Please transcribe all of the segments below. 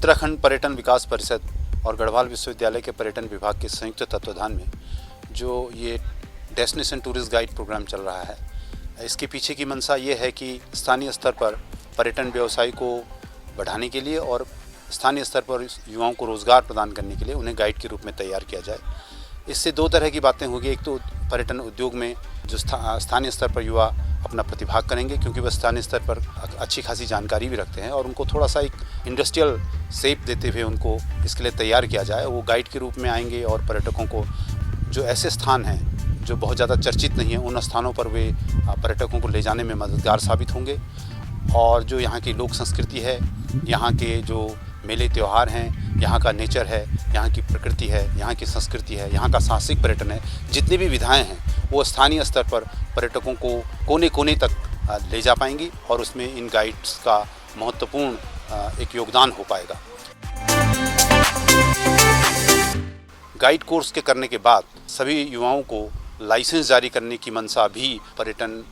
उत्तराखंड पर्यटन विकास परिषद और गढ़वाल विश्वविद्यालय के पर्यटन विभाग के संयुक्त तत्वाधान में जो ये डेस्टिनेशन टूरिस्ट गाइड प्रोग्राम चल रहा है, इसके पीछे की मंशा ये है कि स्थानीय स्तर पर पर्यटन व्यवसाय को बढ़ाने के लिए और स्थानीय स्तर पर युवाओं को रोज़गार प्रदान करने के लिए उन्हें गाइड के रूप में तैयार किया जाए। इससे दो तरह की बातें होगी। एक तो पर्यटन उद्योग में जो स्थानीय स्तर पर युवा अपना प्रतिभाग करेंगे, क्योंकि वह स्थानीय स्तर पर अच्छी खासी जानकारी भी रखते हैं, और उनको थोड़ा सा एक इंडस्ट्रियल शेप देते हुए उनको इसके लिए तैयार किया जाए। वो गाइड के रूप में आएंगे और पर्यटकों को जो ऐसे स्थान हैं जो बहुत ज़्यादा चर्चित नहीं है, उन स्थानों पर वे पर्यटकों को ले जाने में मददगार साबित होंगे। और जो यहाँ की लोक संस्कृति है, यहाँ के जो मेले त्यौहार हैं, यहाँ का नेचर है, यहाँ की प्रकृति है, यहाँ की संस्कृति है, यहाँ का साहसिक पर्यटन है, जितनी भी विधाएं हैं वो स्थानीय स्तर पर पर्यटकों को कोने कोने तक ले जा पाएंगी और उसमें इन गाइड्स का महत्वपूर्ण एक योगदान हो पाएगा। गाइड कोर्स के करने के बाद सभी युवाओं को लाइसेंस जारी करने की मंशा भी पर्यटन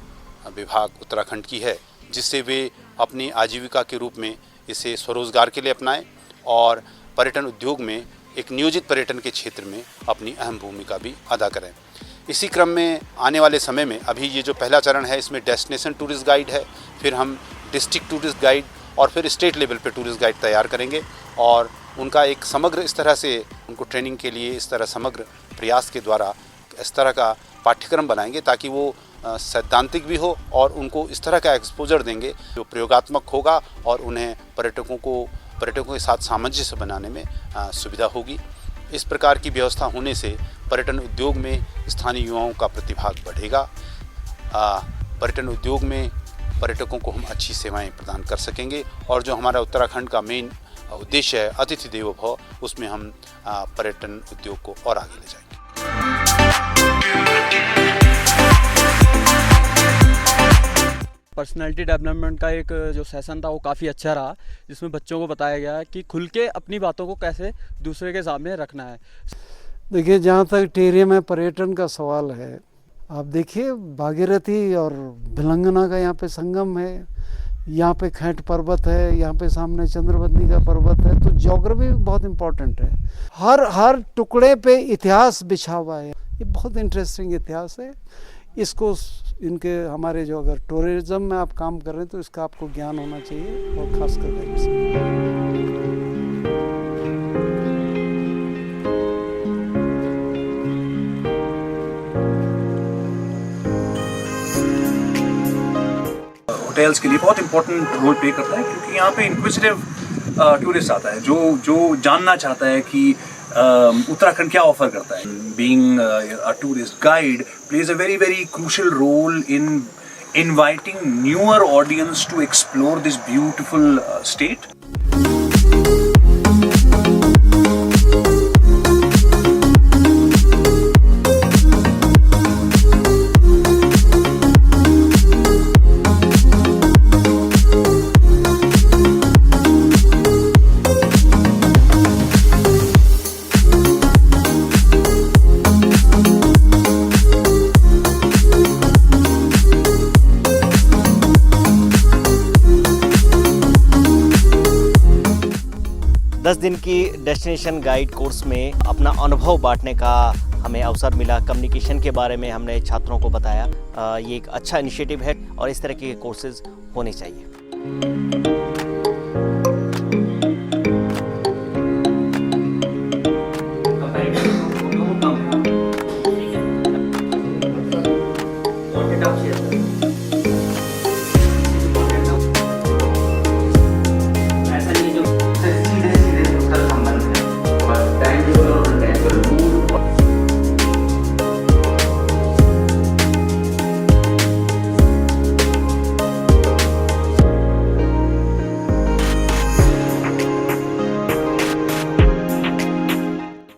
विभाग उत्तराखंड की है, जिससे वे अपनी आजीविका के रूप में इसे स्वरोजगार के लिए अपनाएं और पर्यटन उद्योग में एक नियोजित पर्यटन के क्षेत्र में अपनी अहम भूमिका भी अदा करें। इसी क्रम में आने वाले समय में अभी ये जो पहला चरण है, इसमें डेस्टिनेशन टूरिस्ट गाइड है, फिर हम डिस्ट्रिक्ट टूरिस्ट गाइड और फिर स्टेट लेवल पे टूरिस्ट गाइड तैयार करेंगे और उनका एक समग्र इस तरह से उनको ट्रेनिंग के लिए इस तरह समग्र प्रयास के द्वारा इस तरह का पाठ्यक्रम बनाएंगे ताकि वो सैद्धांतिक भी हो और उनको इस तरह का एक्सपोजर देंगे जो प्रयोगात्मक होगा और उन्हें पर्यटकों के साथ सामंजस्य बनाने में सुविधा होगी। इस प्रकार की व्यवस्था होने से पर्यटन उद्योग में स्थानीय युवाओं का प्रतिभाग बढ़ेगा। पर्यटन उद्योग में पर्यटकों को हम अच्छी सेवाएं प्रदान कर सकेंगे और जो हमारा उत्तराखंड का मेन उद्देश्य है अतिथि देवो भव, उसमें हम पर्यटन उद्योग को और आगे ले जाएंगे। पर्सनैलिटी डेवलपमेंट का एक जो सेशन था वो काफ़ी अच्छा रहा, जिसमें बच्चों को बताया गया है कि खुल के अपनी बातों को कैसे दूसरे के सामने रखना है। देखिए, जहाँ तक टेरिया में पर्यटन का सवाल है, आप देखिए भागीरथी और भिलंगना का यहाँ पे संगम है, यहाँ पे खैट पर्वत है, यहाँ पे सामने चंद्रबंदी का पर्वत है, तो ज्योग्राफी भी बहुत इम्पोर्टेंट है। हर टुकड़े पे इतिहास बिछा हुआ है। ये बहुत इंटरेस्टिंग इतिहास है। इसको इनके हमारे जो अगर टूरिज्म में आप काम कर रहे हैं तो इसका आपको ज्ञान होना चाहिए और खास कर होटल्स के लिए बहुत इंपॉर्टेंट रोल प्ले करता है, क्योंकि यहाँ पे इंक्विजिटिव टूरिस्ट आता है जो जानना चाहता है कि उत्तराखंड क्या ऑफर करता है। Being a tourist guide plays a very crucial role in inviting newer audience to explore this beautiful state. दस दिन की डेस्टिनेशन गाइड कोर्स में अपना अनुभव बांटने का हमें अवसर मिला। कम्युनिकेशन के बारे में हमने छात्रों को बताया। ये एक अच्छा इनिशिएटिव है और इस तरह के कोर्सेज होने चाहिए।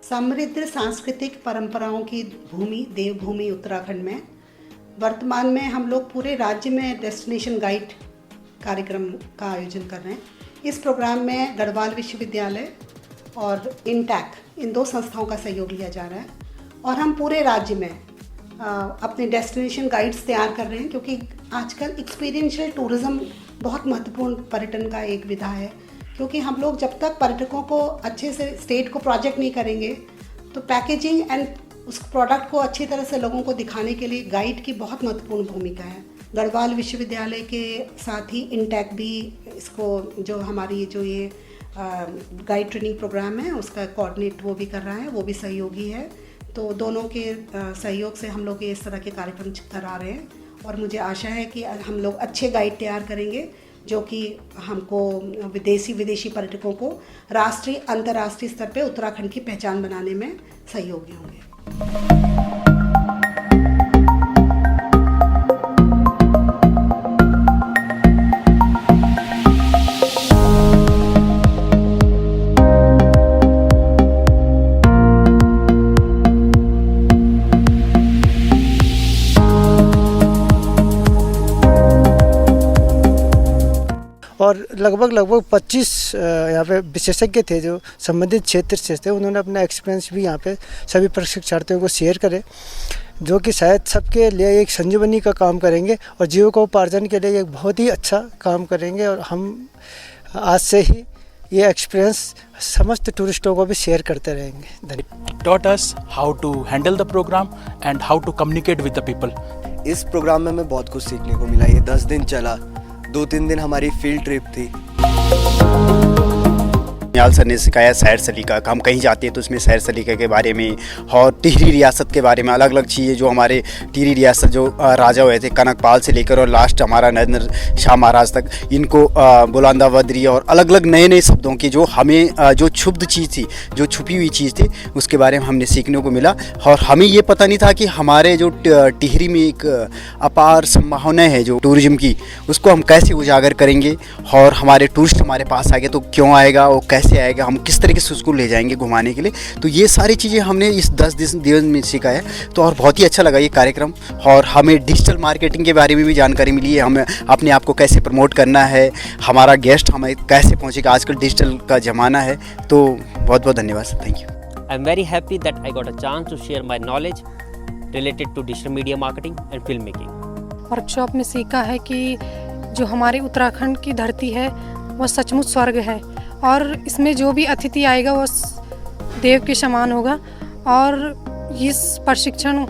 समृद्ध सांस्कृतिक परंपराओं की भूमि देवभूमि उत्तराखंड में वर्तमान में हम लोग पूरे राज्य में डेस्टिनेशन गाइड कार्यक्रम का आयोजन कर रहे हैं। इस प्रोग्राम में गढ़वाल विश्वविद्यालय और इंटैक इन दो संस्थाओं का सहयोग लिया जा रहा है और हम पूरे राज्य में अपने डेस्टिनेशन गाइड्स तैयार कर रहे हैं, क्योंकि आजकल एक्सपीरियंशियल टूरिज़्म बहुत महत्वपूर्ण पर्यटन का एक विधा है क्योंकि हम लोग जब तक पर्यटकों को अच्छे से स्टेट को प्रोजेक्ट नहीं करेंगे तो पैकेजिंग एंड उस प्रोडक्ट को अच्छी तरह से लोगों को दिखाने के लिए गाइड की बहुत महत्वपूर्ण भूमिका है। गढ़वाल विश्वविद्यालय के साथ ही इंटेक भी इसको जो हमारी जो ये गाइड ट्रेनिंग प्रोग्राम है उसका कोऑर्डिनेट वो भी कर रहा है, वो भी सहयोगी है। तो दोनों के सहयोग से हम लोग इस तरह के कार्यक्रम करा रहे हैं और मुझे आशा है कि हम लोग अच्छे गाइड तैयार करेंगे जो कि हमको विदेशी पर्यटकों को राष्ट्रीय अंतर्राष्ट्रीय स्तर पे उत्तराखंड की पहचान बनाने में सहयोगी होंगे। और लगभग 25 यहाँ पे विशेषज्ञ थे जो संबंधित क्षेत्र से थे। उन्होंने अपना एक्सपीरियंस भी यहाँ पे सभी प्रशिक्षणार्थियों को शेयर करे, जो कि शायद सबके लिए एक संजीवनी का काम करेंगे और जीविकोपार्जन के लिए एक बहुत ही अच्छा काम करेंगे। और हम आज से ही ये एक्सपीरियंस समस्त टूरिस्टों को भी शेयर करते रहेंगे। धन्यवाद। Taught us how to handle the program and how to communicate with the people. इस प्रोग्राम में हमें बहुत कुछ सीखने को मिला। ये 10 दिन चला, 2-3 दिन हमारी फील्ड ट्रिप थी। निहाल सर ने सिखाया सैर सलीका का। हम कहीं जाते हैं तो उसमें सैर सलीका के बारे में और टिहरी रियासत के बारे में अलग अलग चीज़ें, जो हमारे टिहरी रियासत जो राजा हुए थे कनकपाल से लेकर और लास्ट हमारा नरेंद्र शाह महाराज तक, इनको बुलंदा वदरी और अलग अलग नए नए शब्दों की जो हमें जो क्षुब्ध चीज़ थी, जो छुपी हुई चीज़ थी, उसके बारे में हमने सीखने को मिला। और हमें ये पता नहीं था कि हमारे जो टिहरी में एक अपार संभावना है जो टूरिज्म की, उसको हम कैसे उजागर करेंगे और हमारे टूरिस्ट हमारे पास आएंगे तो क्यों आएगा, वो कैसे आएगा, हम किस तरीके से उसको ले जाएंगे घुमाने के लिए। तो ये सारी चीज़ें हमने इस 10 दिन में सीखा है। तो और बहुत ही अच्छा लगा ये कार्यक्रम। और हमें डिजिटल मार्केटिंग के बारे में भी जानकारी मिली है, हमें अपने आप को कैसे प्रमोट करना है, हमारा गेस्ट हमें कैसे पहुँचेगा, आजकल डिजिटल का ज़माना है। तो बहुत बहुत धन्यवाद sir, thank you. I am very happy that I got a chance to share my knowledge related to digital media marketing and film making. Workshop में सीखा है कि जो हमारी उत्तराखंड की धरती है वो सचमुच स्वर्ग है और इसमें जो भी अतिथि आएगा वो देव के समान होगा। और इस प्रशिक्षण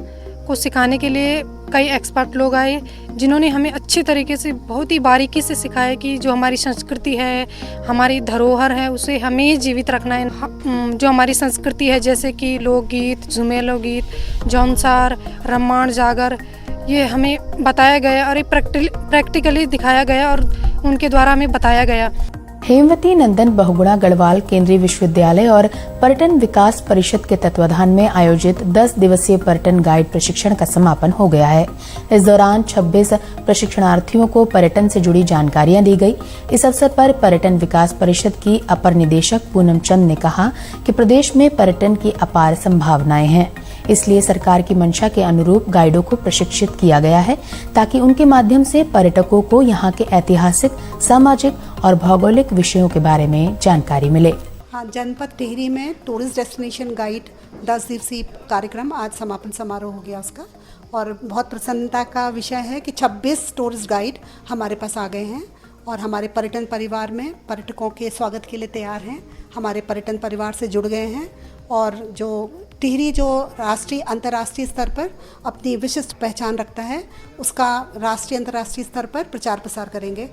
को सिखाने के लिए कई एक्सपर्ट लोग आए जिन्होंने हमें अच्छे तरीके से बहुत ही बारीकी से सिखाया कि जो हमारी संस्कृति है, हमारी धरोहर है, उसे हमें जीवित रखना है। जो हमारी संस्कृति है जैसे कि लोकगीत, झूमे लोकगीत, जौनसार, रम्माण, जागर, ये हमें बताया गया और एक प्रैक्टिकली दिखाया गया और उनके द्वारा हमें बताया गया। हेमवती नंदन बहुगुणा गढ़वाल केंद्रीय विश्वविद्यालय और पर्यटन विकास परिषद के तत्वाधान में आयोजित 10 दिवसीय पर्यटन गाइड प्रशिक्षण का समापन हो गया है। इस दौरान 26 प्रशिक्षणार्थियों को पर्यटन से जुड़ी जानकारियां दी गई। इस अवसर पर पर्यटन विकास परिषद की अपर निदेशक पूनम चंद ने कहा कि प्रदेश में पर्यटन की अपार संभावनाएं हैं, इसलिए सरकार की मंशा के अनुरूप गाइडों को प्रशिक्षित किया गया है ताकि उनके माध्यम से पर्यटकों को यहाँ के ऐतिहासिक, सामाजिक और भौगोलिक विषयों के बारे में जानकारी मिले। हाँ, जनपद टिहरी में टूरिस्ट डेस्टिनेशन गाइड 10 दिवसीय कार्यक्रम आज समापन समारोह हो गया उसका। और बहुत प्रसन्नता का विषय है कि 26 टूरिस्ट गाइड हमारे पास आ गए हैं और हमारे पर्यटन परिवार में पर्यटकों के स्वागत के लिए तैयार हैं, हमारे पर्यटन परिवार से जुड़ गए हैं और जो टिहरी जो राष्ट्रीय अंतर्राष्ट्रीय स्तर पर अपनी विशिष्ट पहचान रखता है उसका राष्ट्रीय अंतर्राष्ट्रीय स्तर पर प्रचार प्रसार करेंगे।